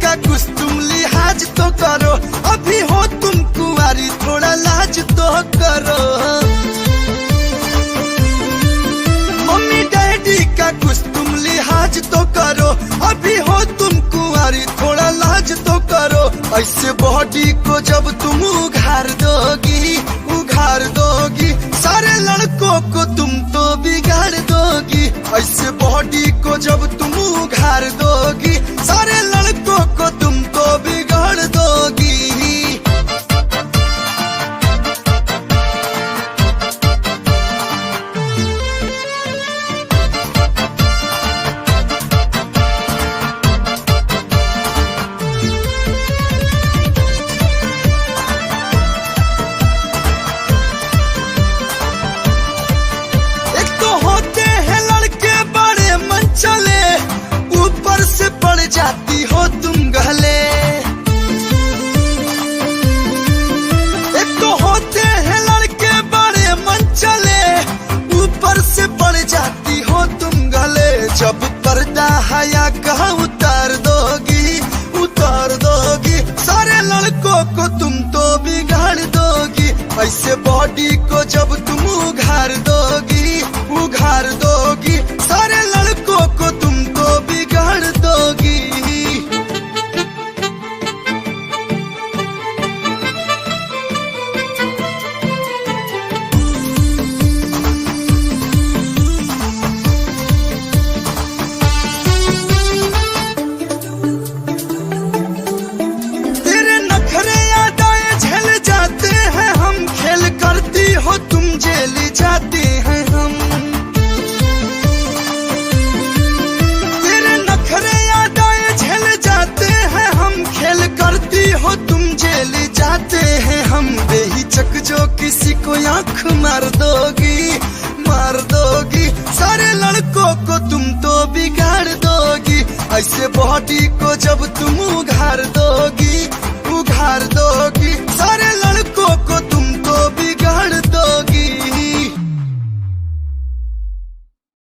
का कुछ तुम लिहाज तो करो, अभी हो तुम कुंवारी थोड़ा लाज तो करो। मम्मी डैडी का कुछ तुम लिहाज तो करो, अभी हो तुम कुंवारी थोड़ा लाज तो करो। ऐसे बॉडी को जब तुम उघार दोगी सारे लड़कों को तुम तो बिगाड़ दोगी। ऐसे बॉडी को जब तुम उघार दोगी सारे लड़कों को तुम तो बिगाड़ दोगी। चले ऊपर से पड़ जाती हो तुम गहले, एक तो होते हैं लड़के बड़े मन चले, ऊपर से पड़ जाती हो तुम गले। जब पर्दा हया का उतार दोगी सारे लड़कों को तुम तो बिगाड़ दोगी। ऐसे बॉडी को जब तुम उघार दोगी सारे लड़कों को तुम तो बिगाड़ दोगी। तेरे नखरे याद आए झेल जाते हैं हम, खेल करती हो तुम जेल जाते हैं हम। तेरे नखरे याद आए झेल जाते हैं हम, खेल करती हो तुम जेल जाते हैं हम। बेहिचक जो किसी को आंख मार दोगी सारे लड़कों को तुम तो बिगाड़ दोगी। ऐसे बॉडी को जब तुम उघार दोगी सारे